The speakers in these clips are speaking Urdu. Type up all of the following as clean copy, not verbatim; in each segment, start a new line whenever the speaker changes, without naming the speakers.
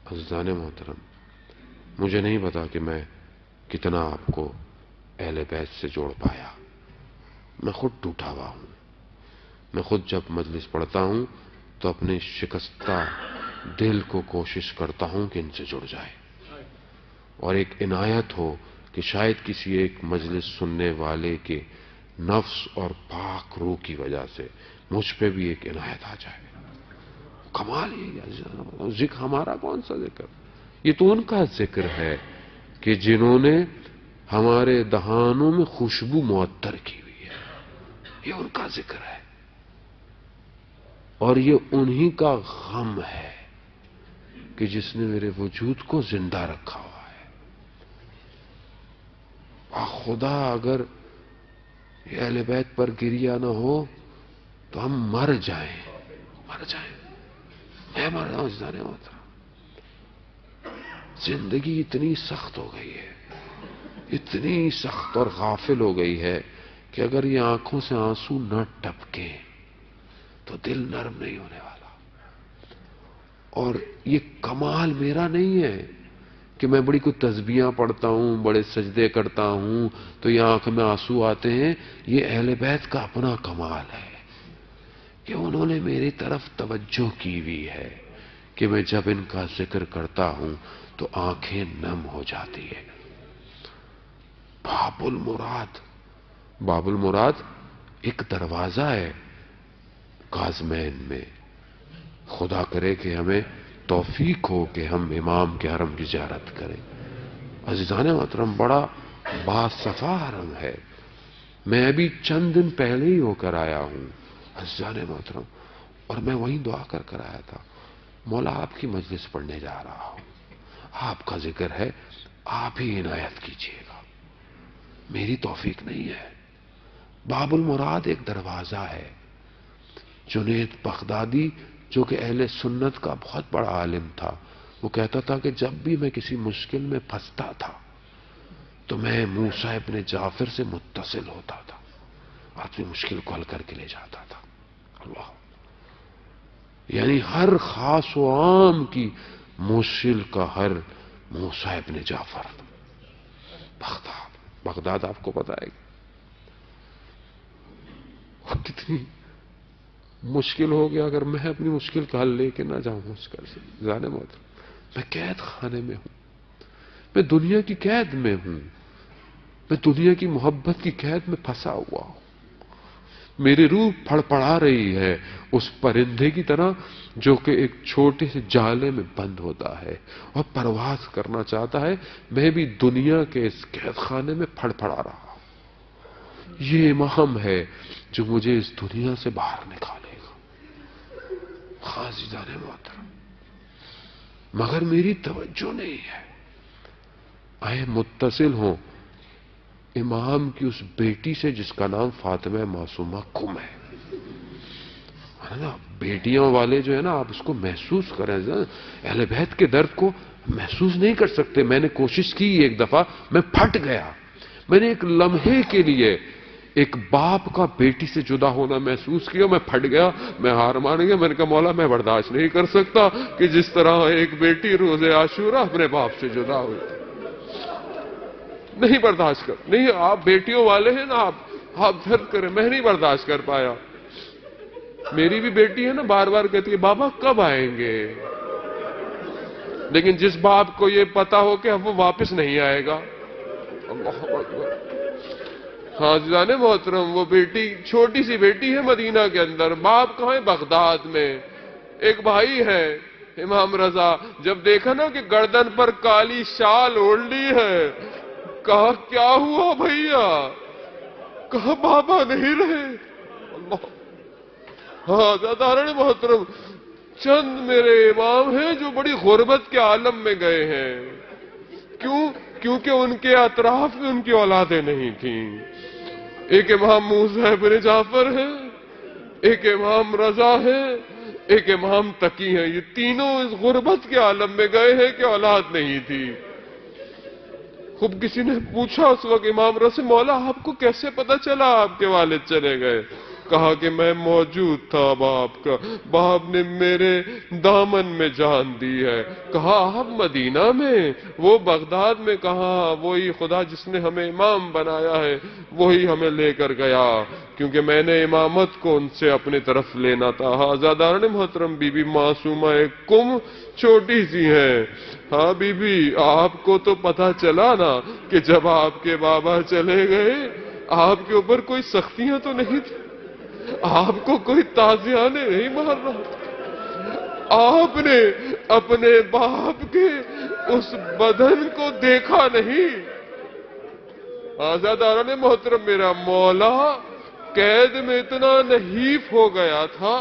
عزیزان محترم، مجھے نہیں پتا کہ میں کتنا آپ کو اہل بیت سے جوڑ پایا۔ میں خود ٹوٹا ہوا ہوں۔ میں خود جب مجلس پڑھتا ہوں تو اپنے شکستہ دل کو کوشش کرتا ہوں کہ ان سے جڑ جائے، اور ایک عنایت ہو کہ شاید کسی ایک مجلس سننے والے کے نفس اور پاک روح کی وجہ سے مجھ پہ بھی ایک عنایت آ جائے۔ کمال یہ ذکر ہمارا کون سا ذکر؟ یہ تو ان کا ذکر ہے کہ جنہوں نے ہمارے دہانوں میں خوشبو معطر کی ہوئی ہے، یہ ان کا ذکر ہے، اور یہ انہی کا غم ہے کہ جس نے میرے وجود کو زندہ رکھا ہوا ہے۔ خدا اگر یہ اہل بیت پر گریہ نہ ہو تو ہم مر جائیں۔ میں مر رہا ہوں عزیزان محترم۔ زندگی اتنی سخت ہو گئی ہے، اتنی سخت اور غافل ہو گئی ہے کہ اگر یہ آنکھوں سے آنسو نہ ٹپکیں تو دل نرم نہیں ہونے والا۔ اور یہ کمال میرا نہیں ہے کہ میں بڑی کوئی تسبیحاں پڑھتا ہوں، بڑے سجدے کرتا ہوں تو یہ آنکھ میں آنسو آتے ہیں۔ یہ اہل بیت کا اپنا کمال ہے کہ انہوں نے میری طرف توجہ کی ہوئی ہے کہ میں جب ان کا ذکر کرتا ہوں تو آنکھیں نم ہو جاتی ہے۔ باب المراد ایک دروازہ ہے کاظمین میں۔ خدا کرے کہ ہمیں توفیق ہو کہ ہم امام کے حرم کی زیارت کریں۔ عزیزان محترم، بڑا باصفا حرم ہے۔ میں ابھی چند دن پہلے ہی ہو کر آیا ہوں عزیزان محترم، اور میں وہیں دعا کر آیا تھا، مولا آپ کی مجلس پڑھنے جا رہا ہوں، آپ کا ذکر ہے، آپ ہی عنایت کیجیے گا، میری توفیق نہیں ہے۔ باب المراد ایک دروازہ ہے۔ جنید بغدادی جو کہ اہل سنت کا بہت بڑا عالم تھا، وہ کہتا تھا کہ جب بھی میں کسی مشکل میں پھنستا تھا تو میں موسیٰ ابن جعفر سے متصل ہوتا تھا، اپنی مشکل کو حل کر کے لے جاتا تھا۔ اللہ، یعنی ہر خاص و عام کی مشکل کا حل موسیٰ ابن جعفر۔ بغداد آپ کو پتا ہے کتنی مشکل ہو گیا اگر میں اپنی مشکل کا حل لے کے نہ جاؤں اس گھر سے۔ جانے محترم، میں قید خانے میں ہوں، میں دنیا کی قید میں ہوں، میں دنیا کی محبت کی قید میں پھنسا ہوا ہوں۔ میری روح پھڑپڑا رہی ہے اس پرندے کی طرح جو کہ ایک چھوٹے سے جالے میں بند ہوتا ہے اور پرواز کرنا چاہتا ہے۔ میں بھی دنیا کے اس قید خانے میں پھڑپڑا رہا ہوں۔ یہ امام ہے جو مجھے اس دنیا سے باہر نکالے گا۔ عزیزان محترم، مگر میری توجہ نہیں ہے۔ آئے متصل ہوں امام کی اس بیٹی سے جس کا نام فاطمہ معصومہ کم ہے۔ بیٹیاں والے جو ہے نا، آپ اس کو محسوس کریں، اہل بیت کے درد کو محسوس نہیں کر سکتے۔ میں نے کوشش کی ایک دفعہ، میں پھٹ گیا۔ میں نے ایک لمحے کے لیے ایک باپ کا بیٹی سے جدا ہونا محسوس کیا، میں پھٹ گیا، میں ہار مان گیا۔ میں نے کہا مولا میں برداشت نہیں کر سکتا کہ جس طرح ایک بیٹی روز عاشورہ اپنے باپ سے جدا ہوئی، نہیں برداشت کر، نہیں، آپ بیٹیوں والے ہیں نا، آپ درد کریں، میں نہیں برداشت کر پایا۔ میری بھی بیٹی ہے نا، بار بار کہتی ہے بابا کب آئیں گے، لیکن جس باپ کو یہ پتا ہو کہ اب وہ واپس نہیں آئے گا، اللہ اکبر۔ عزیزان محترم، وہ بیٹی چھوٹی سی بیٹی ہے مدینہ کے اندر، باپ کہاں ہے؟ بغداد میں۔ ایک بھائی ہے امام رضا، جب دیکھا نا کہ گردن پر کالی شال اوڑھ لی ہے، کہا کیا ہوا بھیا؟ کہا بابا نہیں رہے۔ اللہ، عزیزان محترم، چند میرے امام ہیں جو بڑی غربت کے عالم میں گئے ہیں۔ کیونکہ ان کے اطراف میں ان کی اولادیں نہیں تھیں۔ ایک امام موسیٰ ابن جعفر ہے، ایک امام رضا ہے، ایک امام تقی ہے۔ یہ تینوں اس غربت کے عالم میں گئے ہیں کہ اولاد نہیں تھی۔ خوب کسی نے پوچھا اس وقت امام رضا مولا آپ کو کیسے پتا چلا آپ کے والد چلے گئے؟ کہا کہ میں موجود تھا باپ کا، باپ نے میرے دامن میں جان دی ہے۔ کہا آپ مدینہ میں؟ وہ بغداد میں؟ کہا وہی خدا جس نے ہمیں امام بنایا ہے وہی ہمیں لے کر گیا، کیونکہ میں نے امامت کو ان سے اپنی طرف لینا تھا۔ آزاداران محترم، بی بی معصومہ کم چھوٹی سی ہیں۔ ہاں بی بی، آپ کو تو پتا چلا نا کہ جب آپ کے بابا چلے گئے آپ کے اوپر کوئی سختیاں تو نہیں تھی، آپ کو کوئی تازیانے نہیں مار رہا، آپ نے اپنے باپ کے اس بدن کو دیکھا نہیں۔ آزاداران محترم، میرا مولا قید میں اتنا نحیف ہو گیا تھا،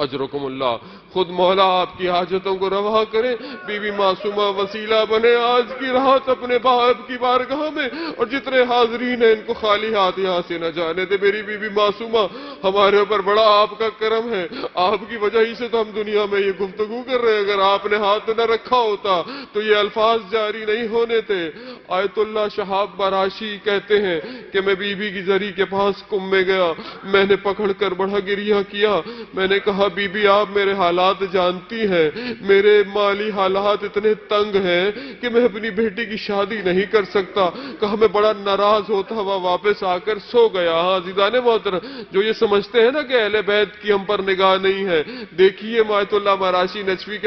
اجرکم اللہ، خود مولا آپ کی حاجتوں کو روا کرے، بی بی معصومہ وسیلہ بنے آج کی رات اپنے باپ کی بارگاہ میں، اور جتنے حاضرین ہیں ان کو خالی ہاتھ یہاں سے نہ جانے دے۔ میری بی بی معصومہ، ہمارے اوپر بڑا آپ کا کرم ہے، آپ کی وجہ ہی سے تو ہم دنیا میں یہ گفتگو کر رہے ہیں، اگر آپ نے ہاتھ نہ رکھا ہوتا تو یہ الفاظ جاری نہیں ہونے تھے۔ آیت اللہ شہاب براشی کہتے ہیں کہ میں بی بی کی زری کے پاس کم میں گیا، میں نے پکڑ کر بڑا گریہ کیا، میں نے کہا بی بی آپ میرے حالات جانتی ہیں، میرے مالی حالات اتنے تنگ ہیں کہ میں اپنی بیٹی کی شادی نہیں کر سکتا۔ کہا میں بڑا ناراض ہوتا ہوا واپس آ کر سو گیا۔ ہاں عزیزان محترم، جو یہ سمجھتے ہیں نا کہ اہل بیت کی ہم پر نگاہ نہیں ہے، دیکھیے آیت اللہ مراشی نجفی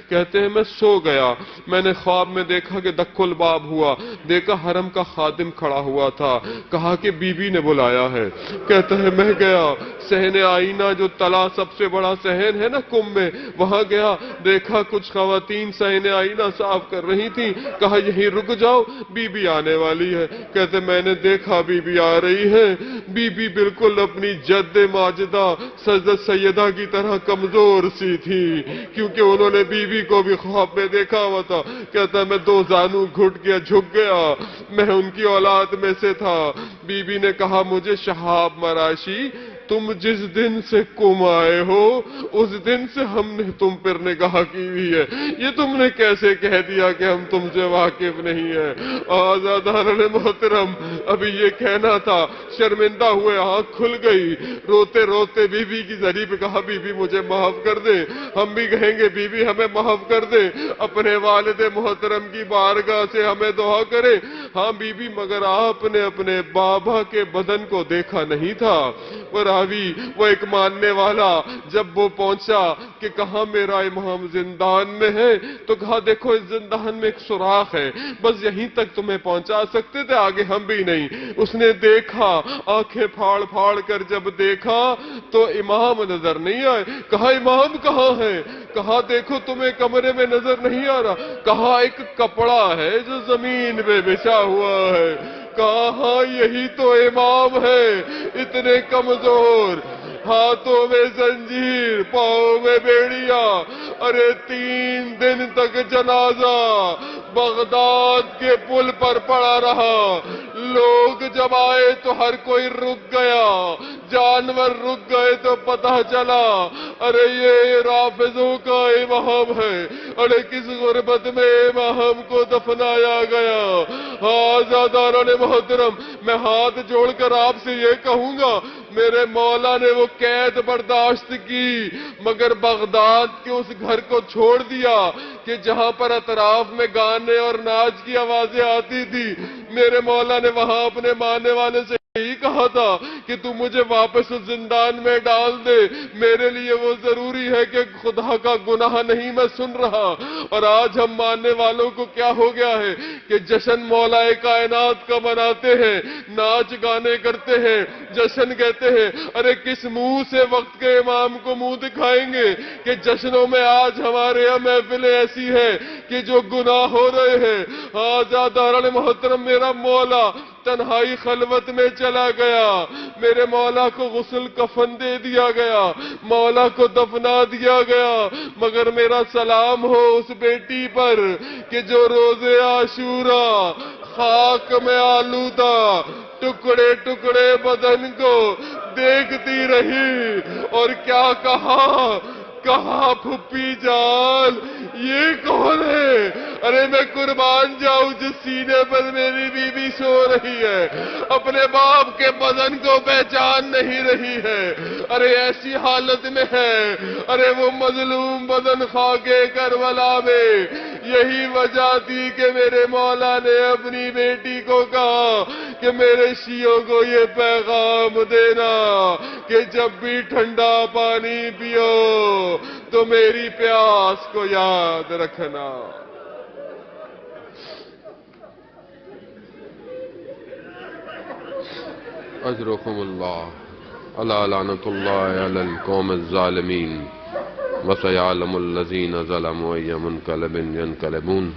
کہتے ہیں میں سو گیا، میں نے خواب میں دیکھا کہ دک الباب ہوا، دیکھا حرم کا خادم کھڑا ہوا تھا، کہا کہ بی بی نے بلایا ہے۔ کہتا ہے میں گیا، صحن آئینہ جو تلا سب سے بڑا صحن ہے نا کم میں، وہاں گیا، دیکھا کچھ خواتین صحن آئینہ صاف کر رہی تھیں، کہا یہیں رک جاؤ بی بی آنے والی ہے۔ کہتے میں نے دیکھا بی بی آ رہی ہے، بی بی بالکل اپنی جد ماجدہ سجدہ سیدہ کی طرح کمزور سی تھی، کیونکہ انہوں نے بی بی کو بھی خواب میں دیکھا ہوا تھا۔ کہتا میں دو زانو گھٹ گیا، جھک گیا، میں ان کی اولاد میں سے تھا۔ بی بی نے کہا مجھے شہاب مراشی تم جس دن سے کم آئے ہو اس دن سے ہم نے تم پر نگاہ کی ہوئی ہے، یہ تم نے کیسے کہہ دیا کہ ہم تم سے واقف نہیں ہیں؟ آزاداران محترم، ابھی یہ کہنا تھا، شرمندہ ہوئے، آنکھ کھل گئی، روتے روتے بی بی کی زری پہ کہا بی بی مجھے معاف کر دے۔ ہم بھی کہیں گے بی بی ہمیں معاف کر دے، اپنے والد محترم کی بارگاہ سے ہمیں دعا کرے۔ ہاں بی بی، مگر آپ نے اپنے بابا کے بدن کو دیکھا نہیں تھا۔ وہ راوی، وہ ایک ماننے والا، جب وہ پہنچا کہ کہاں میرا امام زندان میں ہے، تو کہا دیکھو اس زندان میں ایک سوراخ ہے، بس یہیں تک تمہیں پہنچا سکتے تھے، آگے ہم بھی نہیں۔ اس نے دیکھا، آنکھیں پھاڑ پھاڑ کر جب دیکھا تو امام نظر نہیں آئے۔ کہا امام کہاں ہے؟ کہا دیکھو تمہیں کمرے میں نظر نہیں آ رہا۔ کہا ایک کپڑا ہے جو زمین پہ بچھا ہوا ہے۔ کہا ہاں یہی تو امام ہے، اتنے کمزور، ہاتھوں میں زنجیر، پاؤں میں بیڑیا، ارے 3 دن تک جنازہ بغداد کے پل پر پڑا رہا۔ لوگ جب آئے تو ہر کوئی رک گیا، جانور رک گئے تو پتہ چلا ارے یہ رافضوں کا امام ہے، ارے کس غربت میں امام کو دفنایا گیا۔ آزاداران محترم، میں ہاتھ جوڑ کر آپ سے یہ کہوں گا، میرے مولا نے وہ قید برداشت کی، مگر بغداد کے اس گھر کو چھوڑ دیا کہ جہاں پر اطراف میں گانے اور ناچ کی آوازیں آتی تھی۔ میرے مولا نے وہاں اپنے ماننے والے سے یہی کہا تھا کہ تم مجھے واپس اس زندان میں ڈال دے، میرے لیے وہ ضروری ہے کہ خدا کا گناہ نہیں میں سن رہا۔ اور آج ہم ماننے والوں کو کیا ہو گیا ہے کہ جشن مولا کائنات کا مناتے ہیں، ناچ گانے کرتے ہیں، جشن کہتے ہیں، ارے کس منہ سے وقت کے امام کو منہ دکھائیں گے کہ جشنوں میں آج ہمارے یہاں محفلیں ایسی ہیں کہ جو گناہ ہو رہے ہیں۔ آزاداران محترم، میرا مولا تنہائی خلوت میں چلا گیا، میرے مولا کو غسل کفن دے دیا گیا، مولا کو دفنا دیا گیا، مگر میرا سلام ہو اس بیٹی پر کہ جو روز عاشورہ خاک میں آلودہ ٹکڑے ٹکڑے بدن کو دیکھتی رہی اور کیا کہا، کہا پھپھی جان یہ کون ہے؟ ارے میں قربان جاؤں جس سینے پر میری بیوی سو رہی ہے، اپنے باپ کے بدن کو پہچان نہیں رہی ہے، ارے ایسی حالت میں ہے، ارے وہ مظلوم بدن خاکے کربلا میں یہی وجہ تھی کہ میرے مولا نے اپنی بیٹی کو کہا کہ میرے شیعوں کو یہ پیغام دینا کہ جب بھی ٹھنڈا پانی پیو تو میری پیاس کو یاد رکھنا۔ اجرکم اللہ، الا لعنت اللہ علی القوم الظالمین، وسیعلم الذین ظلموا ای منقلب ینقلبون۔